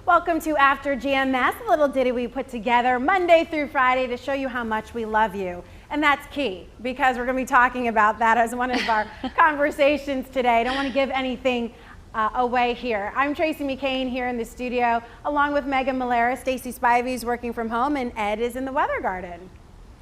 Welcome to After GMS, a little ditty we put together Monday through Friday to show you how much we love you. And that's key, because we're going to be talking about that as one of our conversations today. I don't want to give anything away here. I'm Tracy McCain here in the studio, along with Megan Malera. Stacy Spivey's working from home, and Ed is in the weather garden.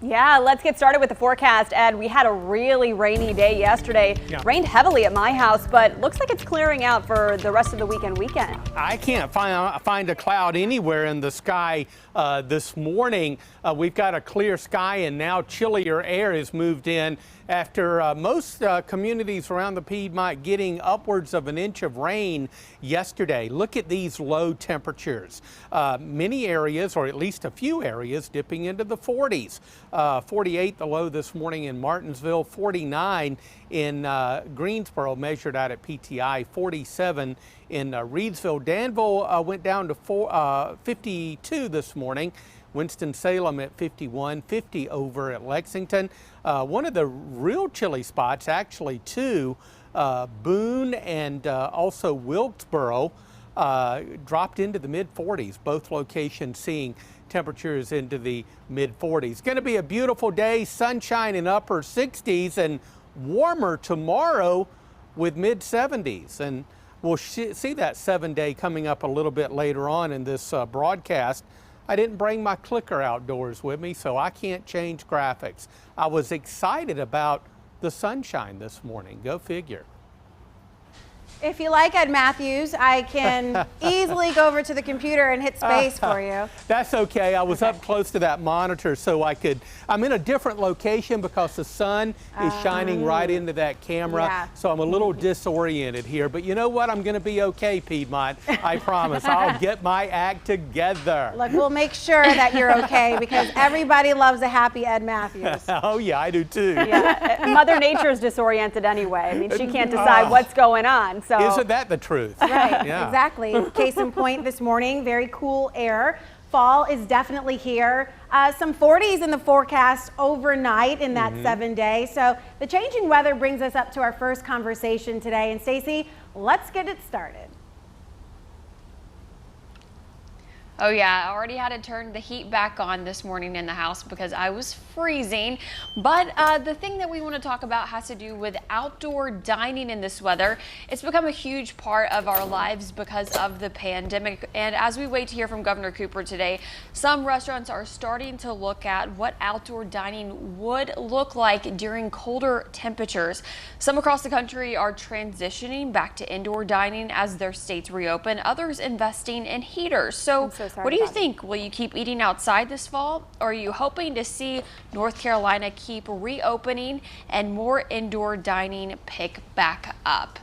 Yeah, let's get started with the forecast. Ed, we had a really rainy day yesterday. Rained heavily at my house, but looks like it's clearing out for the rest of the weekend. I can't find a cloud anywhere in the sky this morning. We've got a clear sky, and now chillier air has moved in after most communities around the Piedmont getting upwards of an inch of rain yesterday. Look at these low temperatures. Many areas, or at least a few areas, dipping into the 40s. 48 the low this morning in Martinsville, 49 in Greensboro, measured out at PTI, 47 in Reedsville. Danville went down to 52 this morning. Winston-Salem at 51, 50 over at Lexington. One of the real chilly spots, actually two, Boone and also Wilkesboro, dropped into the mid-40s. Both locations seeing temperatures into the mid-40s. Going to be a beautiful day, sunshine in upper 60s, and warmer tomorrow with mid-70s. And we'll see that 7-day coming up a little bit later on in this broadcast. I didn't bring my clicker outdoors with me, so I can't change graphics. I was excited about the sunshine this morning. Go figure. If you like Ed Matthews, I can easily go over to the computer and hit space for you. That's okay. I was up close to that monitor so I'm in a different location because the sun is shining right into that camera. So I'm a little disoriented here, but you know what? I'm going to be okay, Piedmont. I promise. I'll get my act together. Look, we'll make sure that you're okay, because everybody loves a happy Ed Matthews. Oh yeah, I do too. Yeah, Mother Nature's disoriented anyway. I mean, she can't decide what's going on. So. Isn't that the truth? Right, exactly. Case in point this morning, very cool air. Fall is definitely here. Some 40s in the forecast overnight in that 7-day. So the changing weather brings us up to our first conversation today. And Stacy, let's get it started. Oh yeah, I already had to turn the heat back on this morning in the house because I was freezing. But the thing that we want to talk about has to do with outdoor dining in this weather. It's become a huge part of our lives because of the pandemic. And as we wait to hear from Governor Cooper today, some restaurants are starting to look at what outdoor dining would look like during colder temperatures. Some across the country are transitioning back to indoor dining as their states reopen, others investing in heaters. So what do you think? Will you keep eating outside this fall? Or are you hoping to see North Carolina keep reopening and more indoor dining pick back up?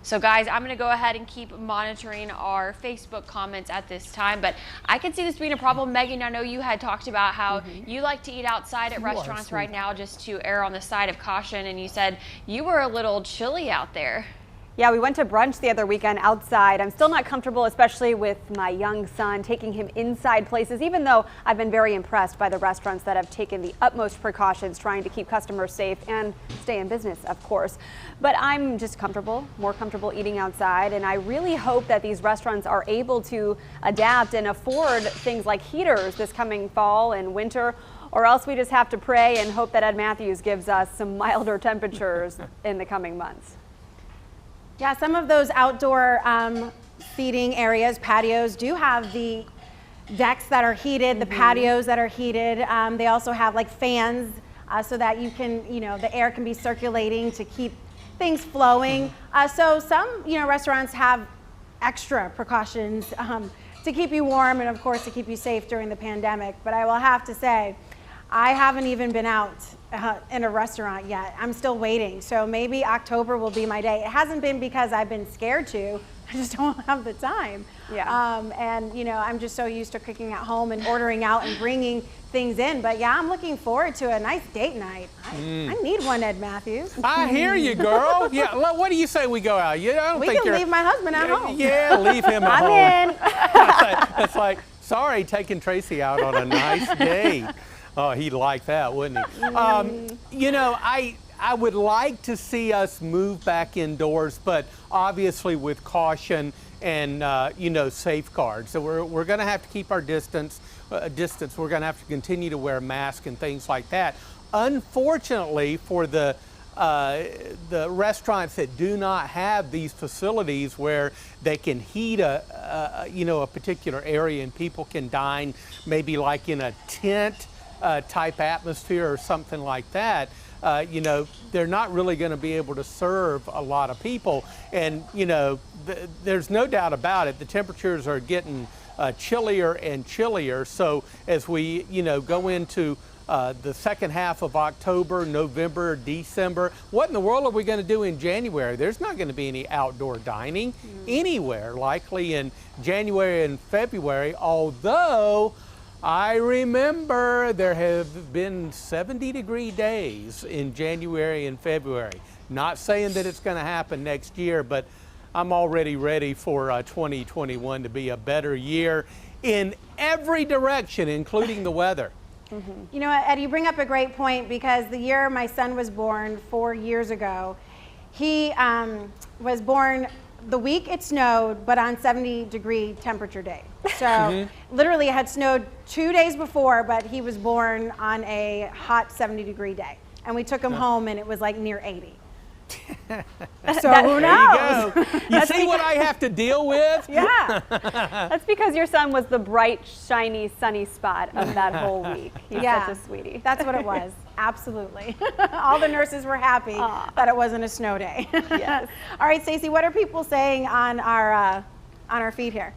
So guys, I'm going to go ahead and keep monitoring our Facebook comments at this time, but I can see this being a problem. Megan, I know you had talked about how you like to eat outside at restaurants right now just to err on the side of caution, and you said you were a little chilly out there. Yeah, we went to brunch the other weekend outside. I'm still not comfortable, especially with my young son, taking him inside places, even though I've been very impressed by the restaurants that have taken the utmost precautions trying to keep customers safe and stay in business, of course. But I'm just more comfortable eating outside, and I really hope that these restaurants are able to adapt and afford things like heaters this coming fall and winter, or else we just have to pray and hope that Ed Matthews gives us some milder temperatures in the coming months. Yeah, some of those outdoor seating areas, patios, do have the decks that are heated, the patios that are heated. They also have like fans so that you can, the air can be circulating to keep things flowing. So some, restaurants have extra precautions to keep you warm and of course to keep you safe during the pandemic. But I will have to say, I haven't even been out in a restaurant yet. I'm still waiting. So maybe October will be my day. It hasn't been because I've been scared to. I just don't have the time. And I'm just so used to cooking at home and ordering out and bringing things in. But yeah, I'm looking forward to a nice date night. I need one, Ed Matthews. I hear you, girl. Yeah, what do you say we go out? I don't think can leave my husband at home. Yeah, leave him at home. I'm in. It's like, sorry, taking Tracy out on a nice date. Oh, he'd like that, wouldn't he? I would like to see us move back indoors, but obviously with caution and safeguards. So we're going to have to keep our distance. We're going to have to continue to wear masks and things like that. Unfortunately, for the restaurants that do not have these facilities where they can heat a particular area and people can dine maybe like in a tent type atmosphere or something like that, they're not really going to be able to serve a lot of people. And there's no doubt about it, the temperatures are getting chillier and chillier. So as we go into the second half of October, November, December, what in the world are we going to do in January? There's not going to be any outdoor dining anywhere, likely in January and February, although I remember there have been 70-degree days in January and February. Not saying that it's going to happen next year, but I'm already ready for 2021 to be a better year in every direction, including the weather. You know what, Ed, you bring up a great point, because the year my son was born 4 years ago, he was born the week it snowed, but on 70-degree temperature day. So literally it had snowed 2 days before, but he was born on a hot 70-degree day. And we took him home and it was like near 80. So who knows? You see what I have to deal with? Yeah. That's because your son was the bright, shiny, sunny spot of that whole week. He's such a sweetie. That's what it was. Absolutely. All the nurses were happy that it wasn't a snow day. Yes. All right, Stacey, what are people saying on our feed here?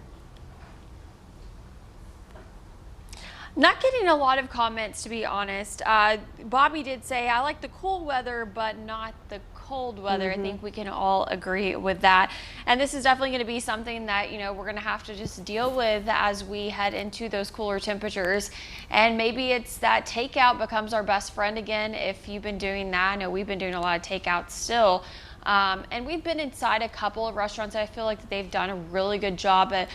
Not getting a lot of comments, to be honest. Bobby did say, I like the cool weather, but not the cold weather. I think we can all agree with that. And this is definitely going to be something that, we're going to have to just deal with as we head into those cooler temperatures. And maybe it's that takeout becomes our best friend again. If you've been doing that, I know we've been doing a lot of takeout still. And we've been inside a couple of restaurants. I feel like they've done a really good job at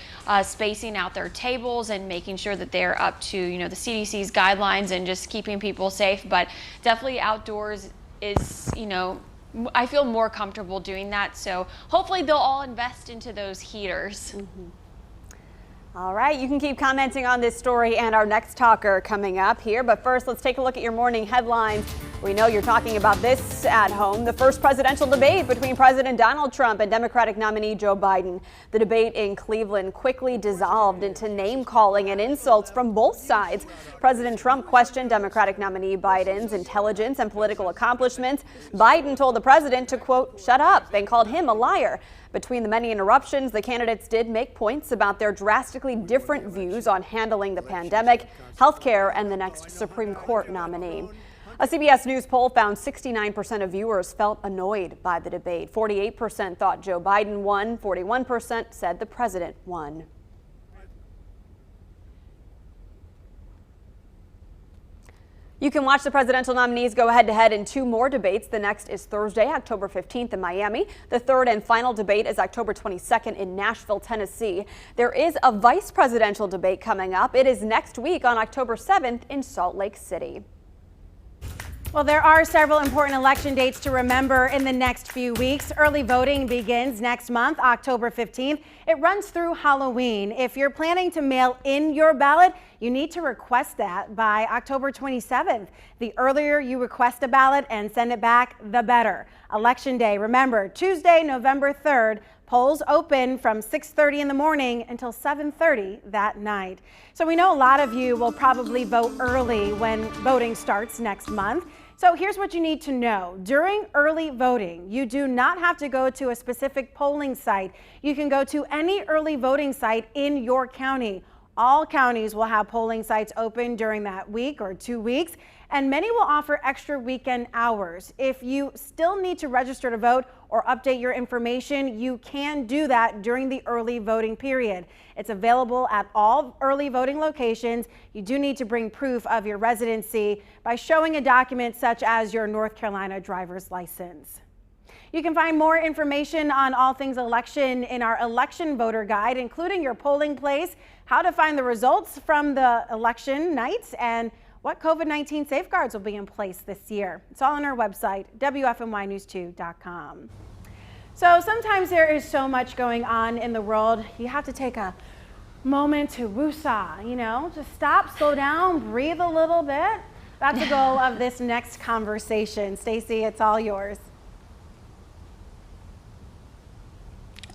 spacing out their tables and making sure that they're up to, the CDC's guidelines and just keeping people safe. But definitely outdoors is, I feel more comfortable doing that. So hopefully they'll all invest into those heaters. All right, you can keep commenting on this story and our next talker coming up here. But first, let's take a look at your morning headlines. We know you're talking about this at home. The first presidential debate between President Donald Trump and Democratic nominee Joe Biden. The debate in Cleveland quickly dissolved into name-calling and insults from both sides. President Trump questioned Democratic nominee Biden's intelligence and political accomplishments. Biden told the president to, quote, shut up, and called him a liar. Between the many interruptions, the candidates did make points about their drastically different views on handling the pandemic, healthcare, and the next Supreme Court nominee. A CBS News poll found 69% of viewers felt annoyed by the debate. 48% thought Joe Biden won. 41% said the president won. You can watch the presidential nominees go head-to-head in two more debates. The next is Thursday, October 15th in Miami. The third and final debate is October 22nd in Nashville, Tennessee. There is a vice presidential debate coming up. It is next week on October 7th in Salt Lake City. Well, there are several important election dates to remember in the next few weeks. Early voting begins next month, October 15th. It runs through Halloween. If you're planning to mail in your ballot, you need to request that by October 27th. The earlier you request a ballot and send it back, the better. Election day, remember, Tuesday, November 3rd. Polls open from 6:30 in the morning until 7:30 that night. So we know a lot of you will probably vote early when voting starts next month. So here's what you need to know. During early voting, you do not have to go to a specific polling site. You can go to any early voting site in your county. All counties will have polling sites open during that week or 2 weeks, and many will offer extra weekend hours. If you still need to register to vote or update your information, you can do that during the early voting period. It's available at all early voting locations. You do need to bring proof of your residency by showing a document such as your North Carolina driver's license. You can find more information on all things election in our election voter guide, including your polling place, how to find the results from the election night, and what COVID-19 safeguards will be in place this year. It's all on our website, WFNYnews2.com. So sometimes there is so much going on in the world, you have to take a moment to woosah, just stop, slow down, breathe a little bit. That's the goal of this next conversation. Stacy, it's all yours.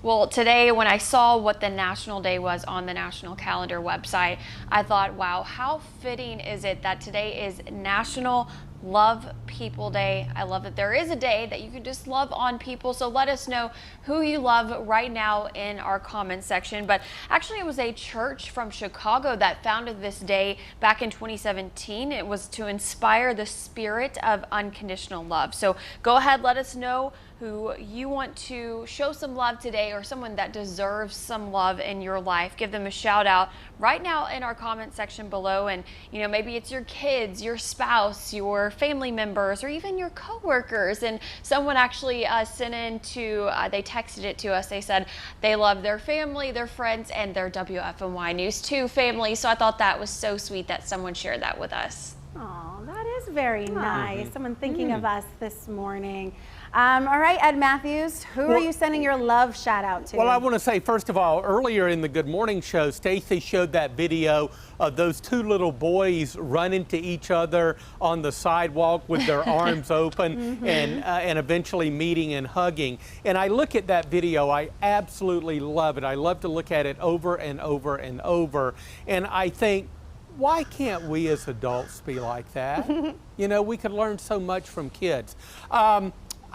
Well, today when I saw what the National Day was on the National Calendar website, I thought, wow, how fitting is it that today is National Love People Day. I love that there is a day that you can just love on people. So let us know who you love right now in our comment section. But actually it was a church from Chicago that founded this day back in 2017. It was to inspire the spirit of unconditional love. So go ahead, let us know who you want to show some love today, or someone that deserves some love in your life. Give them a shout out right now in our comment section below. And maybe it's your kids, your spouse, your family members, or even your coworkers. And someone actually sent in they texted it to us. They said they love their family, their friends, and their WFNY News 2 family. So I thought that was so sweet that someone shared that with us. Oh, that is very nice. Someone thinking of us this morning. All right, Ed Matthews, who are you sending your love shout out to? Well, I want to say, first of all, earlier in the Good Morning show, Stacy showed that video of those two little boys running to each other on the sidewalk with their arms open and eventually meeting and hugging. And I look at that video, I absolutely love it. I love to look at it over and over and over. And I think, why can't we as adults be like that? We could learn so much from kids.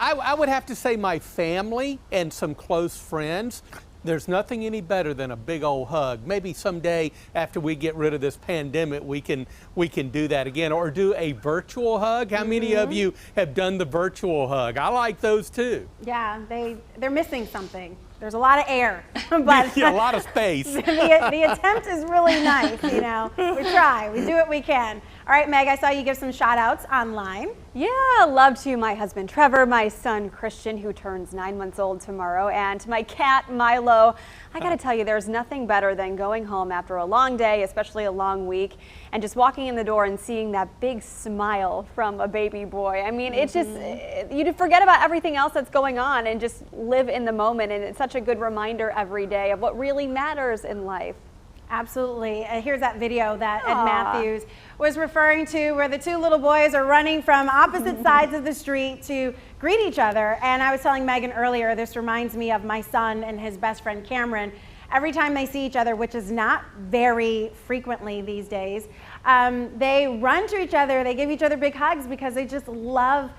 I would have to say my family and some close friends. There's nothing any better than a big old hug. Maybe someday after we get rid of this pandemic, we can do that again, or do a virtual hug. How many of you have done the virtual hug? I like those too. Yeah, they're missing something. There's a lot of air, but a lot of space. the attempt is really nice. We try, we do what we can. All right, Meg, I saw you give some shout outs online. Yeah, love to my husband Trevor, my son Christian, who turns 9 months old tomorrow, and to my cat Milo. I gotta tell you, there's nothing better than going home after a long day, especially a long week, and just walking in the door and seeing that big smile from a baby boy. I mean, it's just, you forget about everything else that's going on and just live in the moment, and it's such a good reminder every day of what really matters in life. Absolutely. Here's that video that Ed Matthews was referring to, where the two little boys are running from opposite sides of the street to greet each other. And I was telling Megan earlier, this reminds me of my son and his best friend Cameron. Every time they see each other, which is not very frequently these days, they run to each other, they give each other big hugs because they just love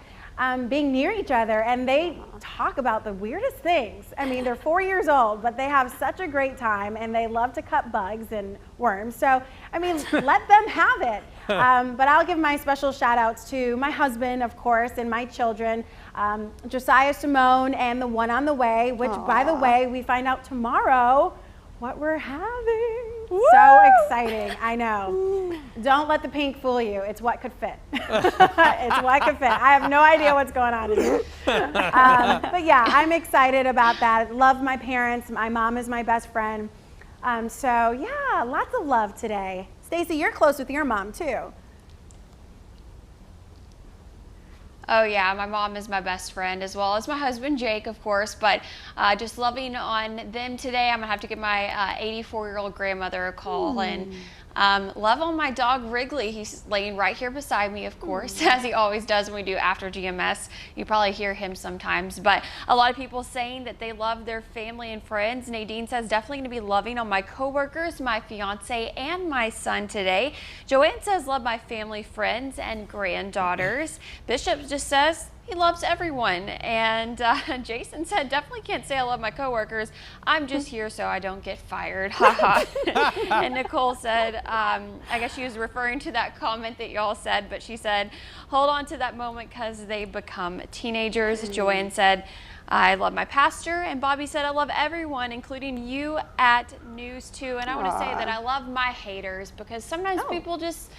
being near each other, and they talk about the weirdest things. I mean, they're 4 years old, but they have such a great time, and they love to cut bugs and worms. So, I mean, let them have it. But I'll give my special shout outs to my husband, of course, and my children, Josiah, Simone, and the one on the way, which, by the way, we find out tomorrow what we're having. Woo! So exciting, I know. Don't let the pink fool you. It's what could fit. It's what could fit. I have no idea what's going on in here. But yeah, I'm excited about that. Love my parents. My mom is my best friend. So yeah, lots of love today. Stacy, you're close with your mom too. Oh yeah, my mom is my best friend, as well as my husband Jake, of course, but just loving on them today. I'm gonna have to give my 84-year-old grandmother a call and love on my dog Wrigley. He's laying right here beside me, of course, as he always does when we do After GMS. You probably hear him sometimes, but a lot of people saying that they love their family and friends. Nadine says definitely going to be loving on my coworkers, my fiance, and my son today. Joanne says love my family, friends, and granddaughters. Bishop just says he loves everyone. And Jason said, definitely can't say I love my coworkers. I'm just here so I don't get fired. And Nicole said, I guess she was referring to that comment that y'all said, but she said, hold on to that moment because they become teenagers. Joanne said, I love my pastor. And Bobby said, I love everyone, including you at News 2. And I want to say that I love my haters because sometimes people just,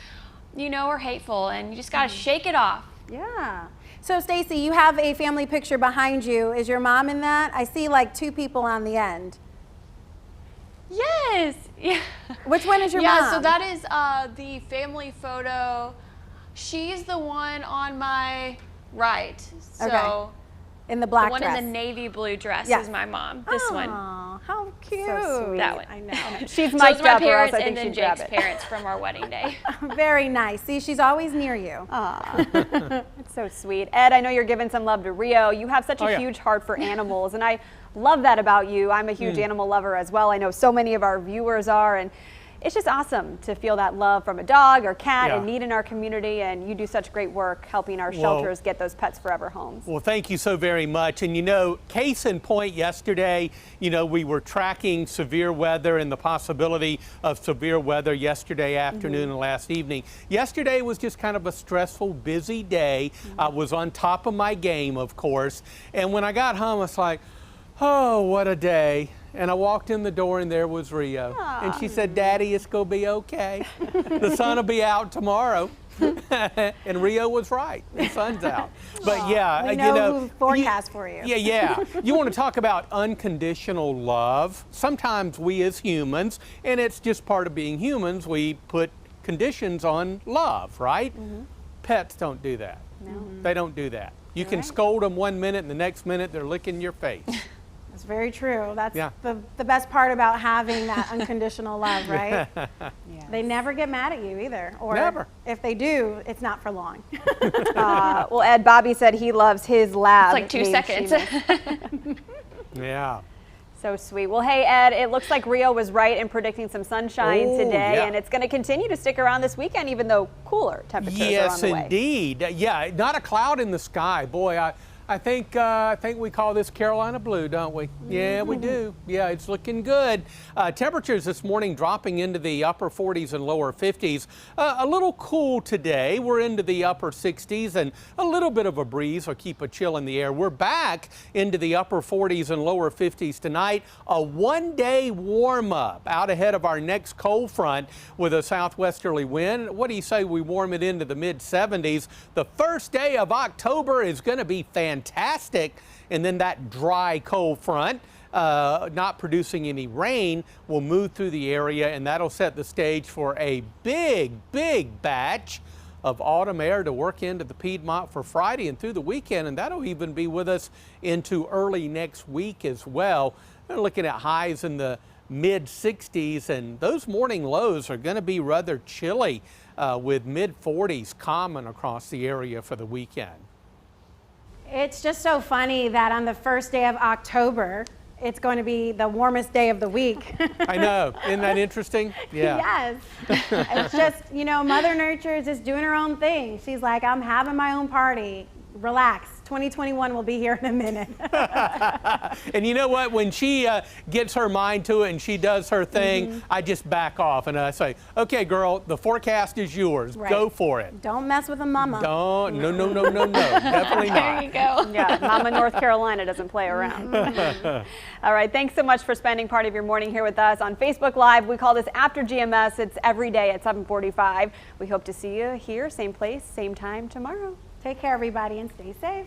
are hateful and you just got to shake it off. Yeah. So Stacy, you have a family picture behind you. Is your mom in that? I see like two people on the end. Yes. Yeah. Which one is your Yeah, mom? so that is the family photo. She's the one on my right. So Okay. In the black the one dress. in the navy blue dress Yes. is my mom. This one. Aw, how cute. So sweet. That one. I know. She's So mic'd it's my up, or else parents I and think then she'd grab Jake's it. parents from our wedding day. Very nice. See, she's always near you. Aw, it's so sweet. Ed, I know you're giving some love to Rio. You have such a Oh, yeah. huge heart for animals, and I love that about you. I'm a huge animal lover as well. I know so many of our viewers are, and it's just awesome to feel that love from a dog or cat Yeah. in need in our community, and you do such great work helping our Well- shelters get those pets forever homes. Well, thank you so very much. And you know, case in point, yesterday, you know, we were tracking severe weather and the possibility of severe weather yesterday afternoon and last evening. Yesterday was just kind of a stressful, busy day. I was on top of my game, of course. And when I got home, I was like, oh, what a day. And I walked in the door and there was Rio. And she said, Daddy, it's going to be okay. The sun will be out tomorrow. And Rio was right. The sun's out. But yeah, We know, you know, who forecasts for you. yeah. You want to talk about unconditional love. Sometimes we as humans, and it's just part of being humans, we put conditions on love, right? Pets don't do that. No. They don't do that. You can right. scold them 1 minute and the next minute they're licking your face. That's very true. That's Yeah. the best part about having that unconditional love, right? Yes. They never get mad at you either. Or Never. if they do, it's not for long. Well, Ed, Bobby said he loves his lab. It's like 2 named seconds. Seamus. Yeah. So sweet. Well, hey, Ed, it looks like Rio was right in predicting some sunshine Oh, today, yeah. and it's going to continue to stick around this weekend, even though cooler temperatures are on Yes, the way. indeed. Yeah, not a cloud in the sky. Boy, I think we call this Carolina blue, don't we? Yeah, we do. Yeah, it's looking good. Temperatures this morning dropping into the upper 40s and lower 50s. A little cool today. We're into the upper 60s, and a little bit of a breeze will keep a chill in the air. We're back into the upper 40s and lower 50s tonight. A one-day warm-up out ahead of our next cold front with a southwesterly wind. What do you say we warm it into the mid-70s? The first day of October is going to be fantastic, and then that dry cold front not producing any rain will move through the area, and that'll set the stage for a big batch of autumn air to work into the Piedmont for Friday and through the weekend, and that'll even be with us into early next week as well. They're looking at highs in the mid 60s, and those morning lows are going to be rather chilly with mid 40s common across the area for the weekend. It's just so funny that on the first day of October, it's going to be the warmest day of the week. I know. Isn't that interesting? Yeah. Yes. It's just, you know, Mother Nature is just doing her own thing. She's like, I'm having my own party. Relax. 2021 will be here in a minute. And you know what? When she gets her mind to it and she does her thing, I just back off and I say, okay, girl, the forecast is yours. Right. Go for it. Don't mess with a mama. Don't. No. Definitely There not. you go. Yeah, Mama North Carolina doesn't play around. All right, thanks so much for spending part of your morning here with us on Facebook Live. We call this After GMS. It's every day at 7:45. We hope to see you here, same place, same time tomorrow. Take care, everybody, and stay safe.